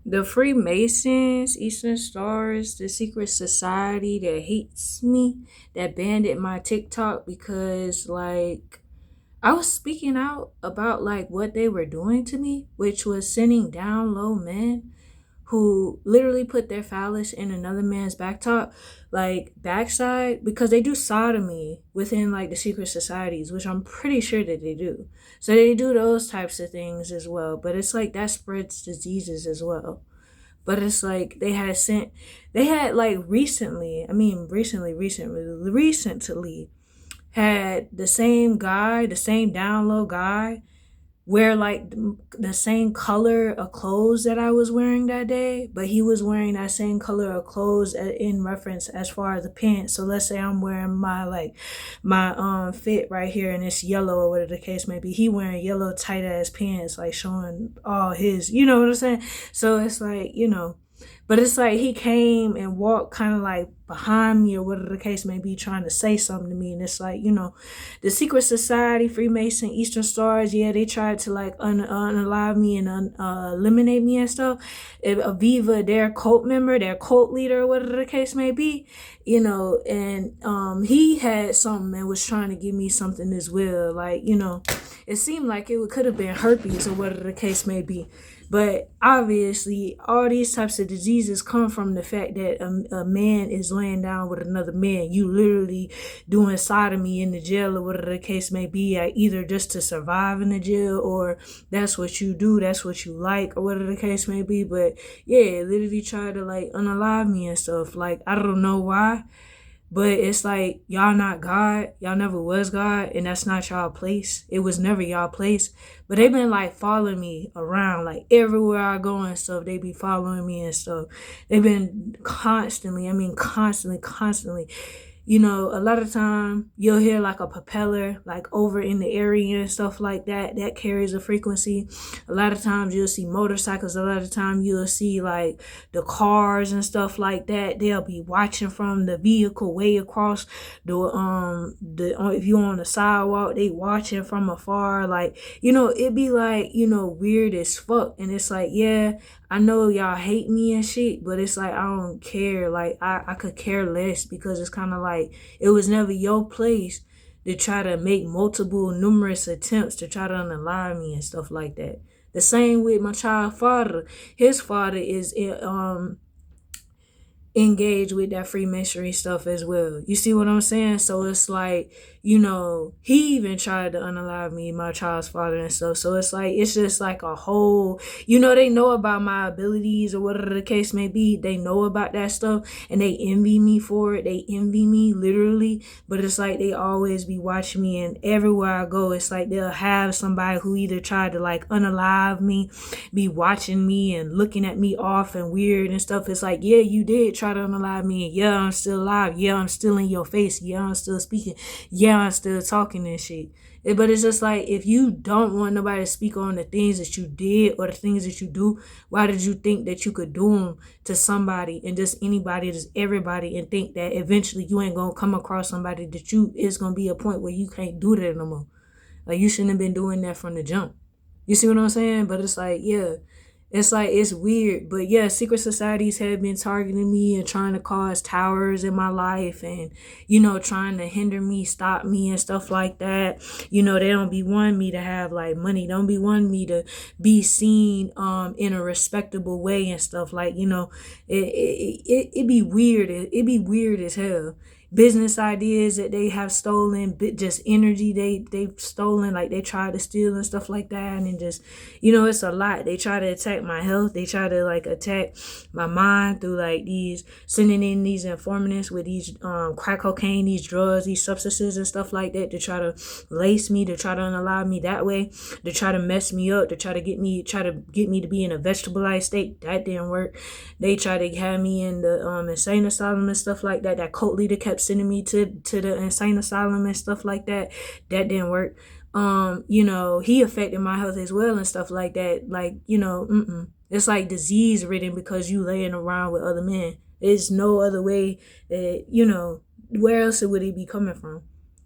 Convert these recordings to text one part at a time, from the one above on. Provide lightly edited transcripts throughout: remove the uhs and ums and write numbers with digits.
The Freemasons, Eastern Stars, the secret society that hates me, that banned my TikTok because like I was speaking out about like what they were doing to me, which was sending down low men who literally put their phallus in another man's like backside, because they do sodomy within like the secret societies, which I'm pretty sure that they do. So they do those types of things as well. But it's like that spreads diseases as well. But it's like they had like recently had the same guy, the same down low guy, wear like the same color of clothes that I was wearing that day, but he was wearing that same color of clothes in reference as far as the pants. So let's say I'm wearing my fit right here and it's yellow or whatever the case may be. He wearing yellow tight ass pants, like showing all his, you know what I'm saying? So it's like, but it's like he came and walked kind of like behind me or whatever the case may be, trying to say something to me. And it's like, the secret society, Freemason, Eastern Stars, yeah, they tried to like unalive me and eliminate me and stuff. If Aviva, their cult member, their cult leader, whatever the case may be, and he had something and was trying to give me something as well. Like, it seemed like it could have been herpes or whatever the case may be. But obviously, all these types of diseases come from the fact that a man is laying down with another man. You literally doing sodomy in the jail or whatever the case may be, either just to survive in the jail or that's what you do, that's what you like, or whatever the case may be. But yeah, literally try to like unalive me and stuff. Like, I don't know why. But it's like y'all not God. Y'all never was God, and that's not y'all place. It was never y'all place. But they been like following me around, like everywhere I go and stuff. They be following me and stuff. They've been constantly. I mean, constantly. A lot of time you'll hear like a propeller like over in the area and stuff like that. That carries a frequency. A lot of times you'll see motorcycles. A lot of time you'll see like the cars and stuff like that. They'll be watching from the vehicle way across the if you're on the sidewalk, they watching from afar. Like, it be like, weird as fuck. And it's like, yeah, I know y'all hate me and shit, but it's like I don't care. Like I could care less, because it's kind of like it was never your place to try to make numerous attempts to try to unalive me and stuff like that. The same with my child father. His father is engage with that Freemasonry stuff as well. You see what I'm saying? So it's like, he even tried to unalive me, my child's father and stuff. So it's like, it's just like a whole, they know about my abilities or whatever the case may be. They know about that stuff and they envy me for it. They envy me literally, but it's like they always be watching me, and everywhere I go, it's like they'll have somebody who either tried to like unalive me, be watching me and looking at me off and weird and stuff. It's like, yeah, you did try to unalive me. Yeah, I'm still alive. Yeah, I'm still in your face. Yeah, I'm still speaking. Yeah, I'm still talking and shit. But it's just like, if you don't want nobody to speak on the things that you did or the things that you do, why did you think that you could do them to somebody and just anybody, just everybody, and think that eventually you ain't gonna come across somebody that it's gonna be a point where you can't do that no more? Like, you shouldn't have been doing that from the jump. You see what I'm saying? But it's like, yeah, it's like, it's weird. But yeah, secret societies have been targeting me and trying to cause towers in my life and, trying to hinder me, stop me and stuff like that. They don't be wanting me to have like money. Don't be wanting me to be seen in a respectable way and stuff. Like, it be weird. It be weird as hell. Business ideas that they have stolen, just energy they've stolen, like they try to steal and stuff like that. And just, it's a lot. They try to attack my health. They try to like attack my mind through like these, sending in these informants with these crack cocaine, these drugs, these substances and stuff like that, to try to lace me, to try to unalive me that way, to try to mess me up, to try to get me to be in a vegetableized state. That didn't work. They tried to have me in the insane asylum and stuff like that. That cult leader kept sending me to the insane asylum and stuff like that. That didn't work. He affected my health as well and stuff like that. Like, it's like disease ridden because you laying around with other men. There's no other way that, where else would it be coming from?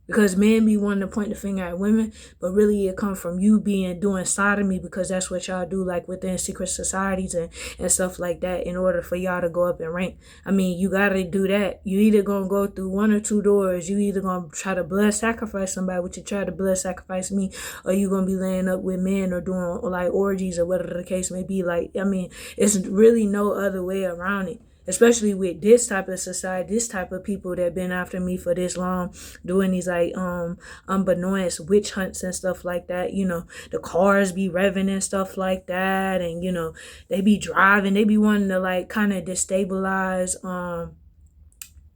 Because men be wanting to point the finger at women, but really it come from you doing sodomy, because that's what y'all do, like within secret societies and stuff like that, in order for y'all to go up in rank. I mean, you gotta do that. You either gonna go through one or two doors. You either gonna try to blood sacrifice somebody, which you try to blood sacrifice me, or you gonna be laying up with men or doing like orgies or whatever the case may be. Like, I mean, it's really no other way around it. Especially with this type of society, this type of people that been after me for this long, doing these like unbeknownst witch hunts and stuff like that. You know, the cars be revving and stuff like that, and you know, they be driving, they be wanting to like kind of destabilize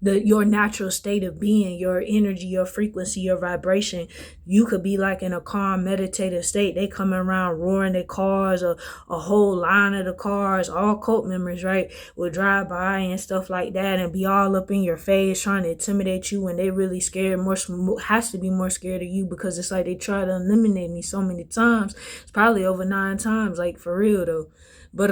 your natural state of being, your energy, your frequency, your vibration. You could be like in a calm meditative state. They coming around roaring their cars, or a whole line of the cars, all cult members, right, will drive by and stuff like that and be all up in your face trying to intimidate you when they really scared, has to be more scared of you, because it's like they try to eliminate me so many times. It's probably over 9 times, like for real though. But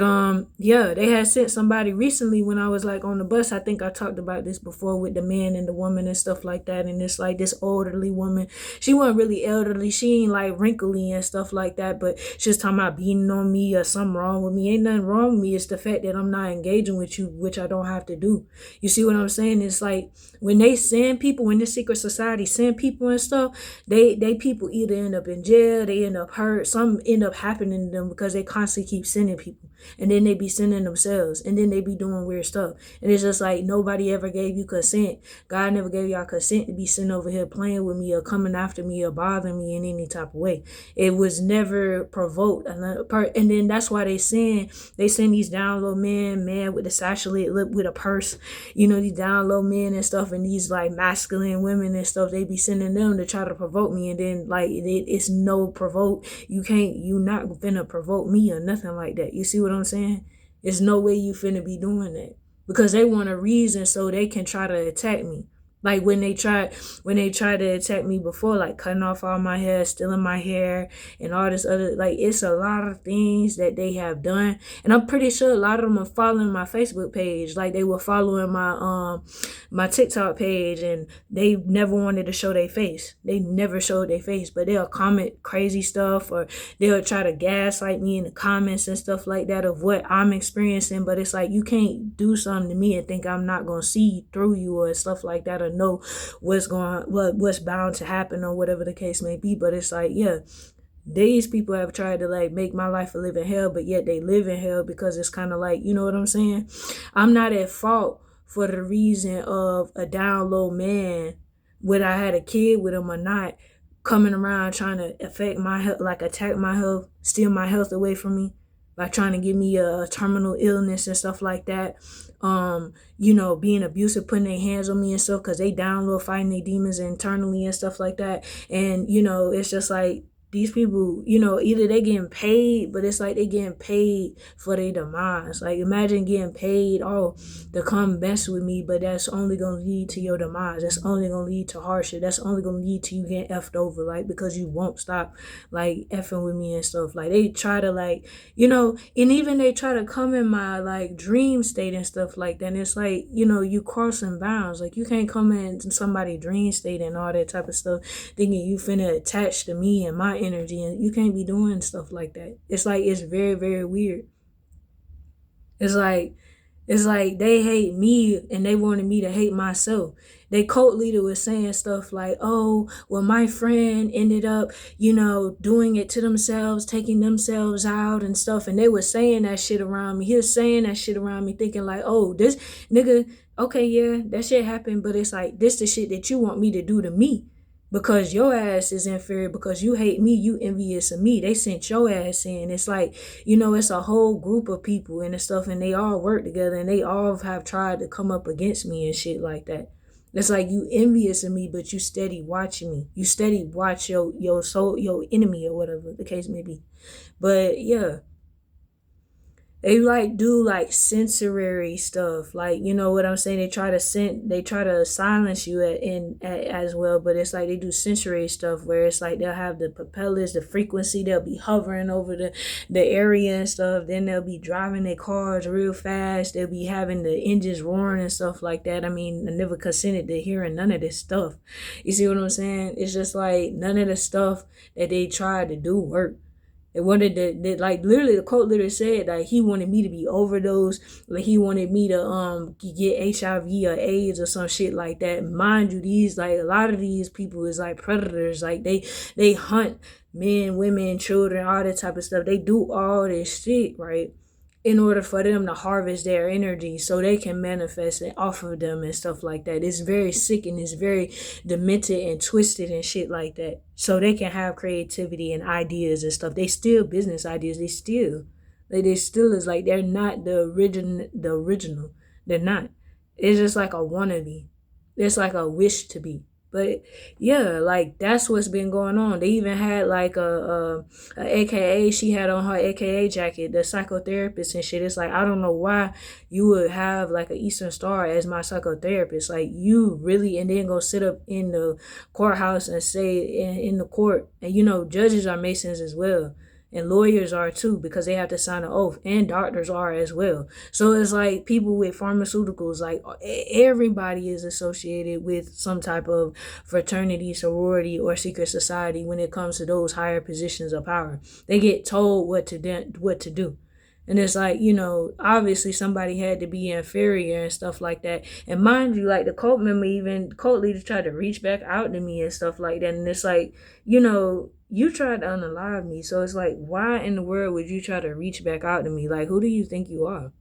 yeah, they had sent somebody recently when I was like on the bus. I think I talked about this before with the man and the woman and stuff like that. And it's like this elderly woman. She wasn't really elderly. She ain't like wrinkly and stuff like that. But she was talking about beating on me or something wrong with me. Ain't nothing wrong with me. It's the fact that I'm not engaging with you, which I don't have to do. You see what I'm saying? It's like when they send people, when the secret society send people and stuff, they people either end up in jail, they end up hurt, some end up happening to them because they constantly keep sending people. And then they be sending themselves, and then they be doing weird stuff. And it's just like nobody ever gave you consent. God never gave y'all consent to be sitting over here playing with me or coming after me or bothering me in any type of way. It was never provoked. And then that's why they send these down low men with the saturated lip with a purse, you know, these down low men and stuff, and these like masculine women and stuff. They be sending them to try to provoke me, and then like it's no provoke. You not finna provoke me or nothing like that. You see what I'm saying? There's no way you finna be doing that, because they want a reason so they can try to attack me. Like when they tried to attack me before, like cutting off all my hair, stealing my hair, and all this other, like it's a lot of things that they have done. And I'm pretty sure a lot of them are following my Facebook page. Like they were following my TikTok page, and they never wanted to show their face. They never showed their face, but they'll comment crazy stuff, or they'll try to gaslight me in the comments and stuff like that of what I'm experiencing. But it's like, you can't do something to me and think I'm not gonna see through you or stuff like that, or know what's bound to happen or whatever the case may be. But it's like, yeah, these people have tried to like make my life a living hell, but yet they live in hell, because it's kind of like, you know what I'm saying? I'm not at fault for the reason of a down low man, whether I had a kid with him or not, coming around trying to affect my health, like attack my health, steal my health away from me, like trying to give me a terminal illness and stuff like that. You know, being abusive, putting their hands on me and stuff, because they down low fighting their demons internally and stuff like that. And, you know, it's just like, these people, you know, either they getting paid, but it's like they getting paid for their demise. Like imagine getting paid, to come mess with me, but that's only gonna lead to your demise. That's only gonna lead to hardship. That's only gonna lead to you getting effed over, like, because you won't stop like effing with me and stuff. Like they try to like, you know, and even they try to come in my like dream state and stuff like that. And it's like, you know, you crossing bounds. Like you can't come in somebody's dream state and all that type of stuff thinking you finna attach to me and my energy, and you can't be doing stuff like that. It's like, it's very, very weird. It's like they hate me and they wanted me to hate myself. They cult leader was saying stuff like, oh, well, my friend ended up, you know, doing it to themselves, taking themselves out and stuff. And they were saying that shit around me. He was saying that shit around me, thinking like, oh, this nigga, okay, yeah, that shit happened, but it's like, this the shit that you want me to do to me. Because your ass is inferior, because you hate me, you envious of me. They sent your ass in. It's like, you know, it's a whole group of people and stuff, and they all work together, and they all have tried to come up against me and shit like that. It's like you envious of me, but you steady watching me. You steady watch your soul, your enemy, or whatever the case may be. But yeah, They like do like sensory stuff, like, you know what I'm saying. They try to silence you as well, but it's like they do sensory stuff where it's like they'll have the propellers, the frequency, they'll be hovering over the area and stuff. Then they'll be driving their cars real fast. They'll be having the engines roaring and stuff like that. I mean, I never consented to hearing none of this stuff. You see what I'm saying? It's just like none of the stuff that they tried to do worked. They wanted to, like, literally the quote literally said like he wanted me to be overdosed, like he wanted me to get HIV or AIDS or some shit like that. Mind you, these, like, a lot of these people is like predators. Like they hunt men, women, children, all that type of stuff. They do all this shit, right? In order for them to harvest their energy so they can manifest it off of them and stuff like that. It's very sick and it's very demented and twisted and shit like that. So they can have creativity and ideas and stuff. They still business ideas. They still is like they're not the original. They're not. It's just like a wannabe. It's like a wish to be. But yeah, like that's what's been going on. They even had like a AKA, she had on her AKA jacket, the psychotherapist and shit. It's like, I don't know why you would have like an Eastern Star as my psychotherapist. Like, you really, and then go sit up in the courthouse and say in the court, and you know, judges are Masons as well. And lawyers are too, because they have to sign an oath, and doctors are as well. So it's like people with pharmaceuticals, like everybody is associated with some type of fraternity, sorority, or secret society when it comes to those higher positions of power. They get told what to do. And it's like, you know, obviously somebody had to be inferior and stuff like that. And mind you, like the cult member, even cult leader, tried to reach back out to me and stuff like that. And it's like, you know, you tried to unalive me. So it's like, why in the world would you try to reach back out to me? Like, who do you think you are?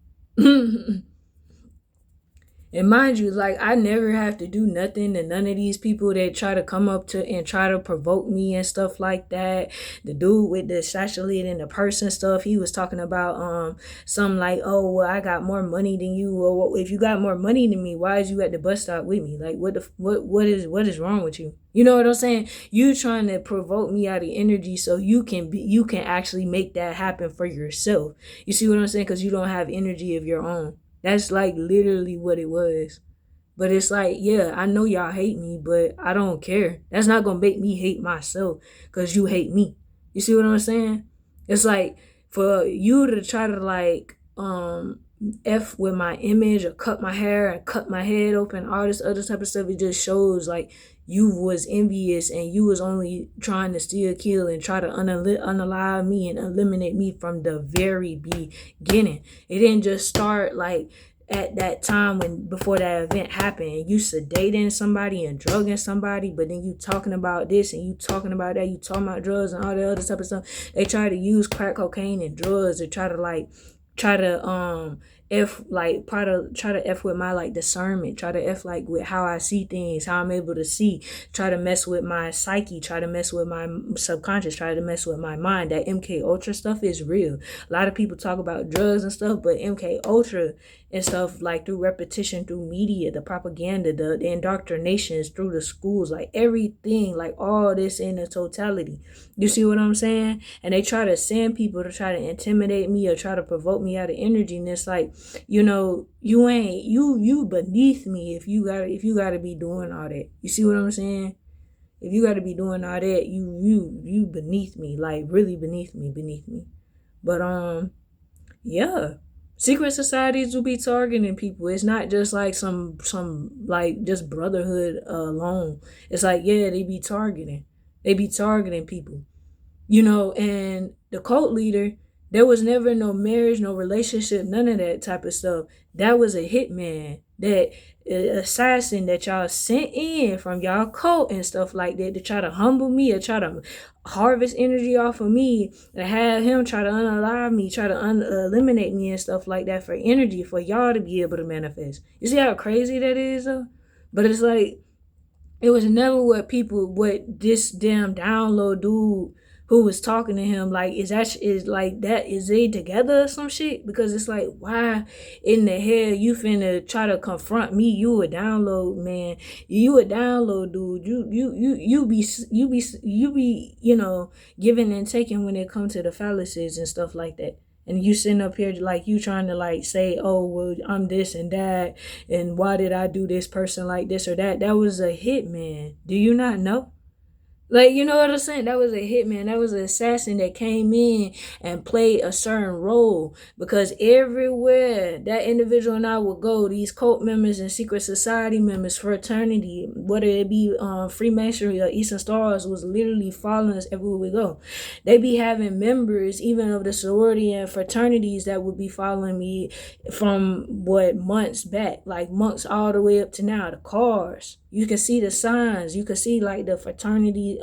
And mind you, like, I never have to do nothing to none of these people that try to come up to and try to provoke me and stuff like that. The dude with the satellite and the person stuff, he was talking about something like, oh, well, I got more money than you, or if you got more money than me, why is you at the bus stop with me? Like, what is wrong with you? You know what I'm saying? You trying to provoke me out of energy so you can actually make that happen for yourself. You see what I'm saying? Because you don't have energy of your own. That's like literally what it was. But it's like, yeah, I know y'all hate me, but I don't care. That's not going to make me hate myself because you hate me. You see what I'm saying? It's like for you to try to like F with my image or cut my hair and cut my head open, all this other type of stuff, it just shows like you was envious and you was only trying to steal, kill, and try to unalive me and eliminate me from the very beginning. It didn't just start like at that time when before that event happened and you sedating somebody and drugging somebody, but then you talking about this and you talking about that, you talking about drugs and all the other type of stuff. They try to use crack cocaine and drugs to try to try to F with my like discernment, try to F like with how I see things, how I'm able to see, try to mess with my psyche, try to mess with my subconscious, try to mess with my mind. That MK Ultra stuff is real. A lot of people talk about drugs and stuff, but MK Ultra and stuff, like through repetition, through media, the propaganda, the indoctrinations through the schools, like everything, like all this in the totality. You see what I'm saying? And they try to send people to try to intimidate me or try to provoke me out of energy. And it's like, you know, you beneath me if you gotta be doing all that. You see what I'm saying? If you gotta be doing all that, you beneath me, like really beneath me. But yeah. Secret societies will be targeting people. It's not just like some like just brotherhood alone. It's like, yeah, they be targeting people. You know, and the cult leader, there was never no marriage, no relationship, none of that type of stuff. That was a hitman, that assassin that y'all sent in from y'all cult and stuff like that to try to humble me or try to harvest energy off of me and have him try to unalive me, try to eliminate me and stuff like that for energy for y'all to be able to manifest. You see how crazy that is though? But it's like, it was never what this damn download dude who was talking to him, like, is they together or some shit? Because it's like, why in the hell you finna try to confront me? You a download man, you a download dude, you be, you know, giving and taking when it comes to the fallacies and stuff like that. And you sitting up here like you trying to like say, oh, well, I'm this and that, and why did I do this person like this or that? That was a hitman. Do you not know? Like, you know what I'm saying? That was a hitman. That was an assassin that came in and played a certain role. Because everywhere that individual and I would go, these cult members and secret society members, fraternity, whether it be Freemasonry or Eastern Stars, was literally following us everywhere we go. They be having members, even of the sorority and fraternities, that would be following me from months back, like months all the way up to now. The cars. You can see the signs. You can see like the fraternity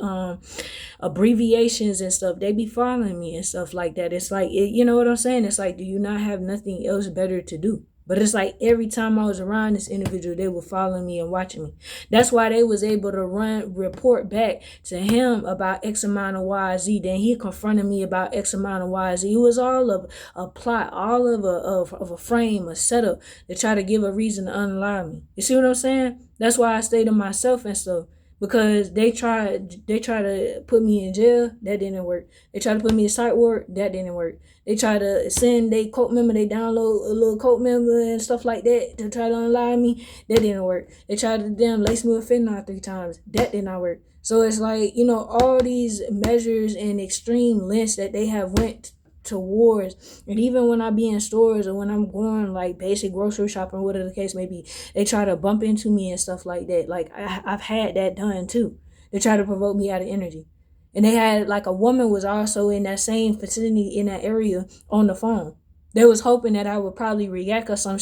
abbreviations and stuff. They be following me and stuff like that. It's like, you know what I'm saying? It's like, do you not have nothing else better to do? But it's like every time I was around this individual, they were following me and watching me. That's why they was able to report back to him about X amount of YZ. Then he confronted me about X amount of YZ. It was all of a plot, all of a frame, a setup to try to give a reason to unalive me. You see what I'm saying? That's why I stayed to myself and stuff. Because they tried to put me in jail, that didn't work. They tried to put me in psych ward, that didn't work. They tried to send they cult member, they download a little cult member and stuff like that to try to unalive me, that didn't work. They tried to lace me with fentanyl 3 times, that did not work. So it's like, all these measures and extreme lengths that they have went towards, and even when I be in stores or when I'm going like basic grocery shopping, whatever the case may be, they try to bump into me and stuff like that. Like I've had that done too. They try to provoke me out of energy. And they had like a woman was also in that same vicinity in that area on the phone. They was hoping that I would probably react or some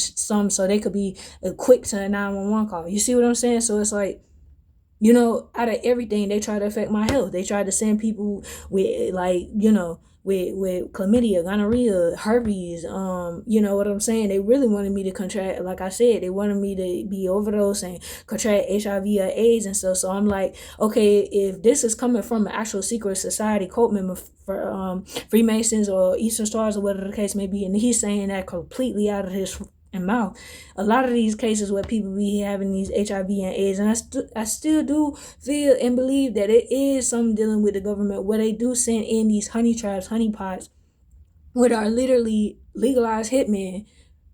so they could be quick to a 911 call. You see what I'm saying? So it's like, out of everything, they try to affect my health. They try to send people with like, with chlamydia, gonorrhea, herpes, you know what I'm saying? They really wanted me to contract, like I said, they wanted me to be overdose and contract HIV or AIDS and stuff. So I'm like, okay, if this is coming from an actual secret society cult member for Freemasons or Eastern Stars or whatever the case may be, and he's saying that completely out of his mouth. A lot of these cases where people be having these HIV and AIDS, and I still do feel and believe that it is something dealing with the government where they do send in these honey traps, honey pots, which are literally legalized hitmen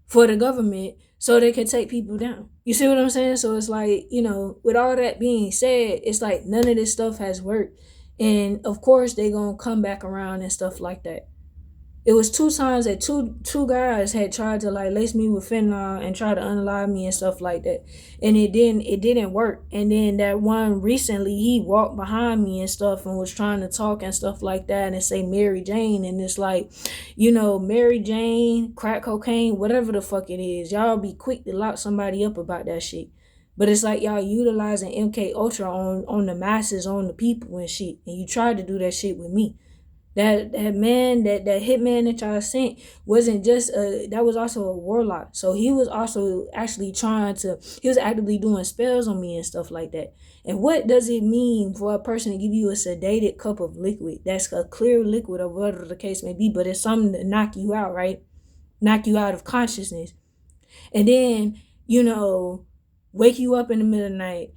for the government so they can take people down. You see what I'm saying? So it's like, with all that being said, it's like none of this stuff has worked. And of course they gonna come back around and stuff like that. It was 2 times that two guys had tried to like lace me with fentanyl and try to unalive me and stuff like that, and it didn't work. And then that one recently, he walked behind me and stuff and was trying to talk and stuff like that and say Mary Jane, and it's like, Mary Jane, crack cocaine, whatever the fuck it is, y'all be quick to lock somebody up about that shit. But it's like y'all utilizing MK Ultra on the masses, on the people and shit, and you tried to do that shit with me. That man, that hitman that y'all sent wasn't just that was also a warlock. So he was also actually he was actively doing spells on me and stuff like that. And what does it mean for a person to give you a sedated cup of liquid? That's a clear liquid or whatever the case may be, but it's something to knock you out, right? Knock you out of consciousness. And then, wake you up in the middle of the night,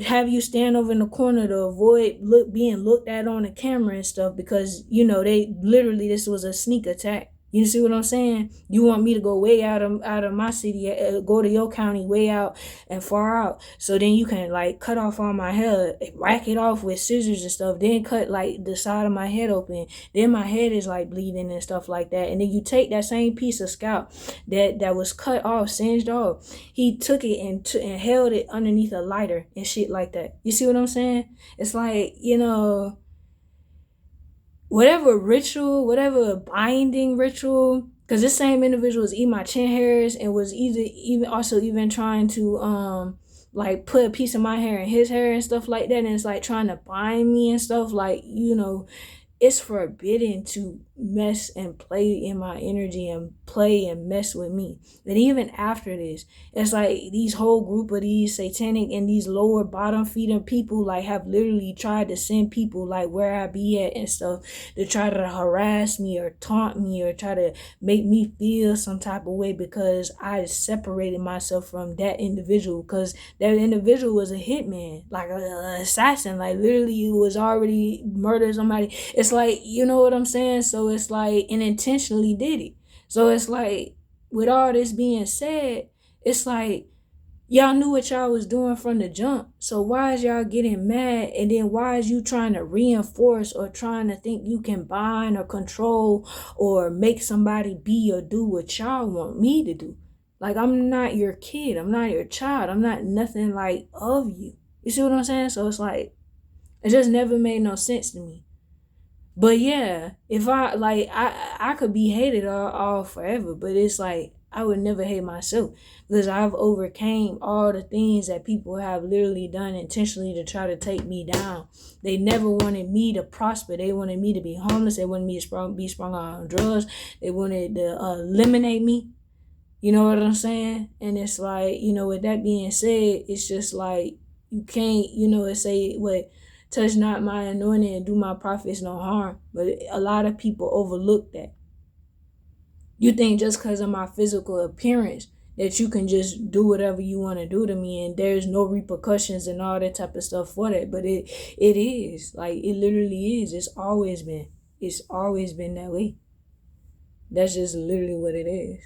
have you stand over in the corner to avoid being looked at on the camera and stuff, because they literally, this was a sneak attack. You see what I'm saying? You want me to go way out of my city, go to your county, way out and far out, so then you can like cut off all my hair, rack it off with scissors and stuff, then cut like the side of my head open, then my head is like bleeding and stuff like that. And then you take that same piece of scalp that was cut off, singed off, he took it and held it underneath a lighter and shit like that. You see what I'm saying? It's like, whatever ritual, whatever binding ritual, because this same individual was eating my chin hairs and was even trying to like put a piece of my hair in his hair and stuff like that, and it's like trying to bind me and stuff, like, it's forbidden to mess and play in my energy and play play and mess with me. And even after this, it's like these whole group of these satanic and these lower bottom feeding people like have literally tried to send people like where I be at and stuff to try to harass me or taunt me or try to make me feel some type of way because I separated myself from that individual, because that individual was a hitman, like an assassin, like literally was already murdered somebody. It's like, you know what I'm saying? So it's like, and intentionally did it. So it's like, with all this being said, it's like, y'all knew what y'all was doing from the jump. So why is y'all getting mad? And then why is you trying to reinforce or trying to think you can bind or control or make somebody be or do what y'all want me to do? Like, I'm not your kid. I'm not your child. I'm not nothing like of you. You see what I'm saying? So it's like, it just never made no sense to me. But yeah, if I could be hated all forever, but it's like, I would never hate myself because I've overcame all the things that people have literally done intentionally to try to take me down. They never wanted me to prosper. They wanted me to be homeless. They wanted me to be sprung on drugs. They wanted to eliminate me. You know what I'm saying? And it's like, with that being said, it's just like, you can't, it say what, touch not my anointing and do my prophets no harm. But a lot of people overlook that. You think just because of my physical appearance that you can just do whatever you want to do to me and there's no repercussions and all that type of stuff for that. But it is. Like, it literally is. It's always been. It's always been that way. That's just literally what it is.